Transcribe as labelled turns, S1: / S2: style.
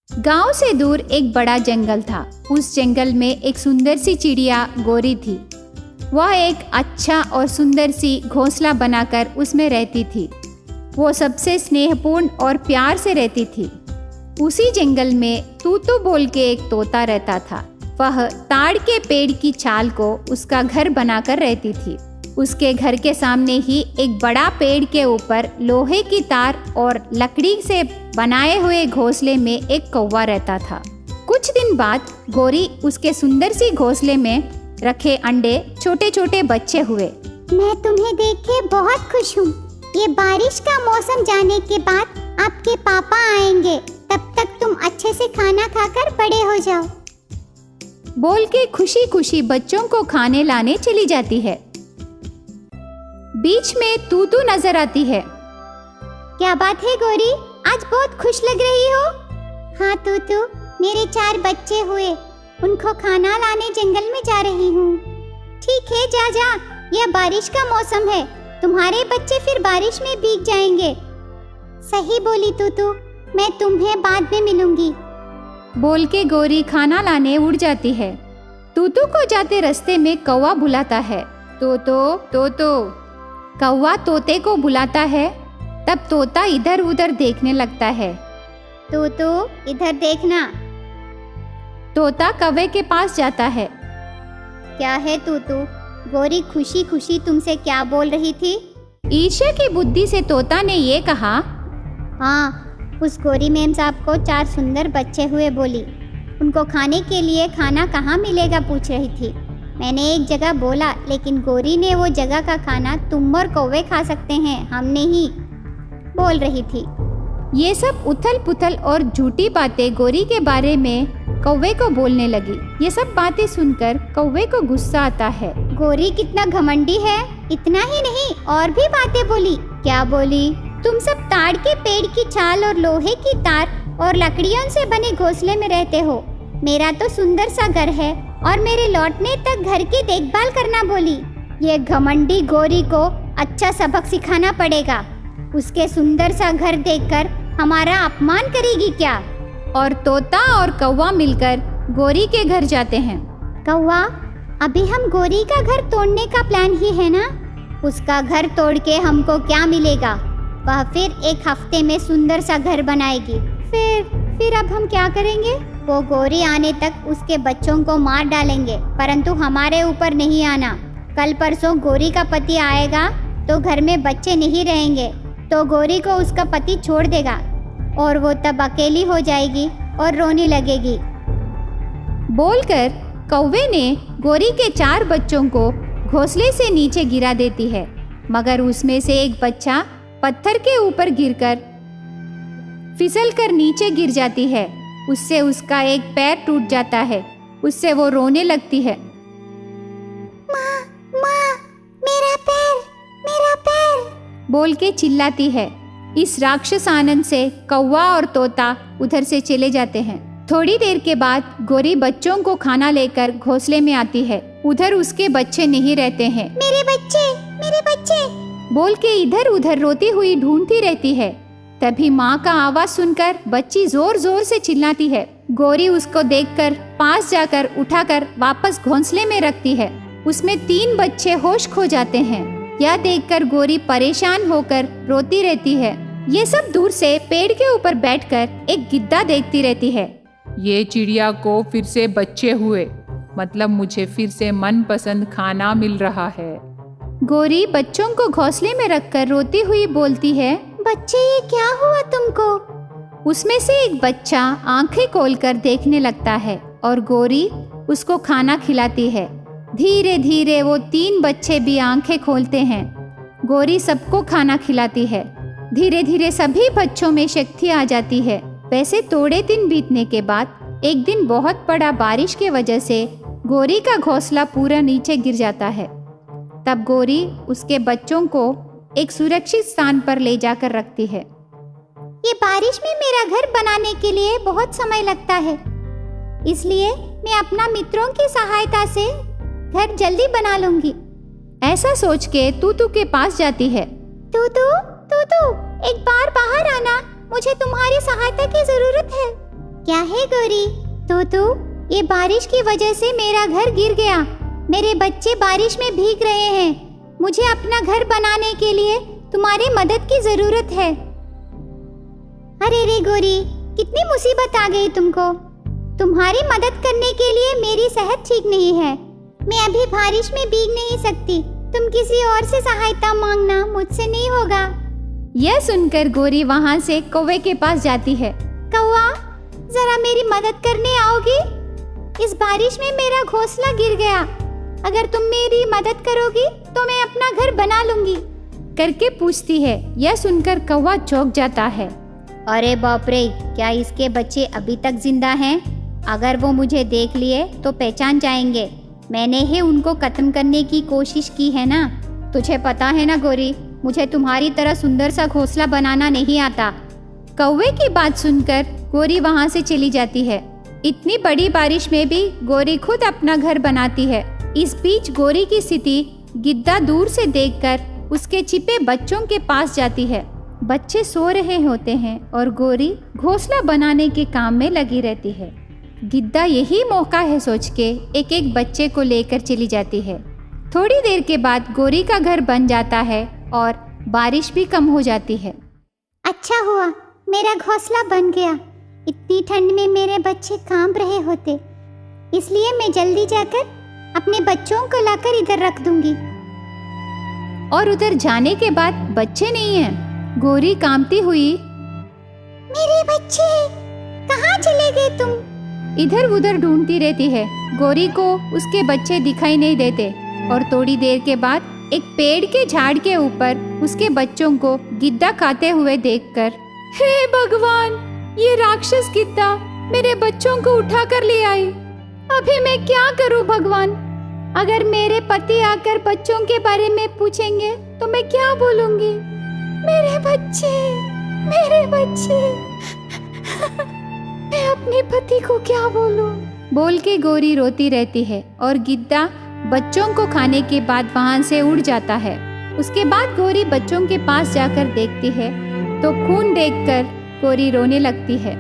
S1: गांव से दूर एक बड़ा जंगल था। उस जंगल में एक सुंदर सी चिड़िया गोरी थी। वह एक अच्छा और सुंदर सी घोंसला बनाकर उसमें रहती थी। वो सबसे स्नेहपूर्ण और प्यार से रहती थी। उसी जंगल में तूतू बोल के एक तोता रहता था। वह ताड़ के पेड़ की छाल को उसका घर बनाकर रहती थी। उसके घर के सामने ही एक बड़ा पेड़ के ऊपर लोहे की तार और लकड़ी से बनाए हुए घोंसले में एक कौवा रहता था। कुछ दिन बाद गोरी उसके सुंदर सी घोंसले में रखे अंडे छोटे छोटे बच्चे हुए।
S2: मैं तुम्हें देख के बहुत खुश हूँ। ये बारिश का मौसम जाने के बाद आपके पापा आएंगे, तब तक तुम अच्छे से खाना खाकर बड़े हो जाओ।
S1: बोल के खुशी खुशी बच्चों को खाने लाने चली जाती है। बीच में तूतू नजर आती है।
S2: क्या बात है गोरी, आज बहुत खुश लग रही हो। हाँ तूतू, मेरे 4 बच्चे हुए, उनको खाना लाने जंगल में जा रही हूँ। ठीक है, जा जा, यह बारिश का मौसम है, तुम्हारे बच्चे फिर बारिश में भीग जाएंगे। सही बोली तूतू, मैं तुम्हें बाद में मिलूंगी।
S1: बोल के गोरी खाना लाने उड़ जाती है। तूतू को जाते रास्ते में कौवा बुलाता है, तोतो तोतो। कौवा तोते को बुलाता है। तब तोता इधर उधर देखने लगता है।
S2: तूतू इधर देखना।
S1: तोता कौवे के पास जाता है।
S2: क्या है तूतू, गोरी खुशी खुशी तुमसे क्या बोल रही थी?
S1: ईर्ष्या की बुद्धि से तोता ने ये कहा,
S2: हाँ, उस गोरी मैम साहब को 4 सुंदर बच्चे हुए बोली। उनको खाने के लिए खाना कहाँ मिलेगा पूछ रही थी। मैंने एक जगह बोला, लेकिन गोरी ने वो जगह का खाना तुम और कौवे खा सकते हैं, हम नहीं बोल रही थी।
S1: ये सब उथल पुथल और झूठी बातें गोरी के बारे में कौवे को बोलने लगी। ये सब बातें सुनकर कौवे को गुस्सा आता है।
S2: गोरी कितना घमंडी है। इतना ही नहीं, और भी बातें बोली। क्या बोली? तुम सब ताड़ के पेड़ की छाल और लोहे की तार और लकड़ियों से बने घोंसले में रहते हो। मेरा तो सुंदर सा घर है और मेरे लौटने तक घर की देखभाल करना बोली। ये घमंडी गोरी को अच्छा सबक सिखाना पड़ेगा। उसके सुंदर सा घर देखकर हमारा अपमान करेगी क्या?
S1: और तोता और कौवा मिलकर गोरी के घर जाते हैं।
S2: कौवा, अभी हम गोरी का घर तोड़ने का प्लान ही है ना? उसका घर तोड़ के हमको क्या मिलेगा? वह फिर एक हफ्ते में सुंदर सा घर बनाएगी। फिर अब हम क्या करेंगे? वो गोरी आने तक उसके बच्चों को मार डालेंगे, परंतु हमारे ऊपर नहीं आना। कल परसों गोरी का पति आएगा तो घर में बच्चे नहीं रहेंगे, तो गोरी को उसका पति छोड़ देगा और वो तब अकेली हो जाएगी और रोने लगेगी।
S1: बोलकर कौवे ने गोरी के 4 बच्चों को घोंसले से नीचे गिरा देती है, मगर उसमें से एक बच्चा पत्थर के ऊपर गिरकर फिसलकर नीचे गिर जाती है। उससे उसका एक पैर टूट जाता है। उससे वो रोने लगती है।
S2: माँ, माँ, मेरा पैर, मेरा पैर
S1: बोल के चिल्लाती है। इस राक्षस आनंद से कौवा और तोता उधर से चले जाते हैं। थोड़ी देर के बाद गोरी बच्चों को खाना लेकर घोंसले में आती है। उधर उसके बच्चे नहीं रहते हैं।
S2: मेरे बच्चे, मेरे बच्चे
S1: बोल के इधर उधर रोती हुई ढूंढती रहती है। तभी माँ का आवाज सुनकर बच्ची जोर जोर से चिल्लाती है। गोरी उसको देखकर पास जाकर उठाकर वापस घोंसले में रखती है। उसमें 3 बच्चे होश खो जाते हैं। यह देखकर गोरी परेशान होकर रोती रहती है। ये सब दूर से पेड़ के ऊपर बैठकर एक गिद्दा देखती रहती है।
S3: ये चिड़िया को फिर से बच्चे हुए, मतलब मुझे फिर से मनपसंद खाना मिल रहा है।
S1: गोरी बच्चों को घोंसले में रखकर रोती हुई बोलती है,
S2: बच्चे ये क्या हुआ तुमको?
S1: उसमें से एक बच्चा आंखें खोलकर देखने लगता है और गोरी उसको खाना खिलाती है। धीरे धीरे वो 3 बच्चे भी आंखें खोलते हैं। गोरी सबको खाना खिलाती है। धीरे धीरे सभी बच्चों में शक्ति आ जाती है। वैसे थोड़े दिन बीतने के बाद एक दिन बहुत बड़ा बारिश की वजह से गोरी का घोंसला पूरा नीचे गिर जाता है। तब गोरी उसके बच्चों को एक सुरक्षित स्थान पर ले जाकर रखती है।
S2: ये बारिश में मेरा घर बनाने के लिए बहुत समय लगता है, इसलिए मैं अपना मित्रों की सहायता से घर जल्दी बना लूंगी।
S1: ऐसा सोच के तूतू के पास जाती है।
S2: तूतू, एक बार बाहर आना, मुझे तुम्हारी सहायता की जरूरत है। क्या है गौरी? तोतू, ये बारिश की वजह से मेरा घर गिर गया। मेरे बच्चे बारिश में भीग रहे हैं। मुझे अपना घर बनाने के लिए तुम्हारी मदद की जरूरत है। अरे रे गौरी, कितनी मुसीबत आ गई तुमको। तुम्हारी मदद करने के लिए मेरी सेहत ठीक नहीं है। मैं अभी बारिश में भीग नहीं सकती। तुम किसी और से सहायता मांगना, मुझसे नहीं होगा।
S1: यह सुनकर गौरी वहाँ से कौवे के पास जाती है।
S2: कौवा, जरा मेरी मदद करने आओगी? इस बारिश में मेरा घोंसला गिर गया। अगर तुम मेरी मदद करोगी तो मैं अपना घर बना लूंगी,
S1: करके पूछती है। यह सुनकर कौवा चौंक जाता है।
S2: अरे बाप रे, क्या इसके बच्चे अभी तक जिंदा हैं? अगर वो मुझे देख लिए तो पहचान जाएंगे। मैंने ही उनको खत्म करने की कोशिश की है ना। तुझे पता है ना गौरी, मुझे तुम्हारी तरह सुंदर सा घोंसला बनाना नहीं आता।
S1: कौवे की बात सुनकर गौरी वहाँ से चली जाती है। इतनी बड़ी बारिश में भी गौरी खुद अपना घर बनाती है। इस बीच गौरी की स्थिति गिद्दा दूर से देखकर उसके छिपे बच्चों के पास जाती है। बच्चे सो रहे होते हैं और गौरी घोंसला बनाने के काम में लगी रहती है। गिद्दा यही मौका है सोच के एक एक बच्चे को लेकर चली जाती है। थोड़ी देर के बाद गौरी का घर बन जाता है और बारिश भी कम हो जाती है।
S2: अच्छा हुआ मेरा घोंसला बन गया। इतनी ठंड में मेरे बच्चे कांप रहे होते, इसलिए मैं जल्दी जाकर अपने बच्चों को लाकर इधर रख दूंगी।
S1: और उधर जाने के बाद बच्चे नहीं हैं। गौरी कांपती हुई,
S2: मेरे बच्चे कहाँ चले गए तुम?
S1: इधर उधर ढूंढती रहती है। गौरी को उसके बच्चे दिखाई नहीं देते और थोड़ी देर के बाद एक पेड़ के झाड़ के ऊपर उसके बच्चों को गिद्दा खाते हुए देखकर, हे भगवान, ये राक्षस गिद्दा मेरे बच्चों को उठा कर ले आई। अभी मैं क्या करूं भगवान? अगर मेरे पति आकर बच्चों के बारे में पूछेंगे तो मैं क्या बोलूंगी? मेरे बच्चे, मेरे बच्चे। मैं अपने पति को क्या बोलूं? बोल के गौरी रोती रहती है और गिद्दा बच्चों को खाने के बाद वहां से उड़ जाता है। उसके बाद गौरी बच्चों के पास जाकर देखती है तो खून देखकर गौरी रोने लगती है।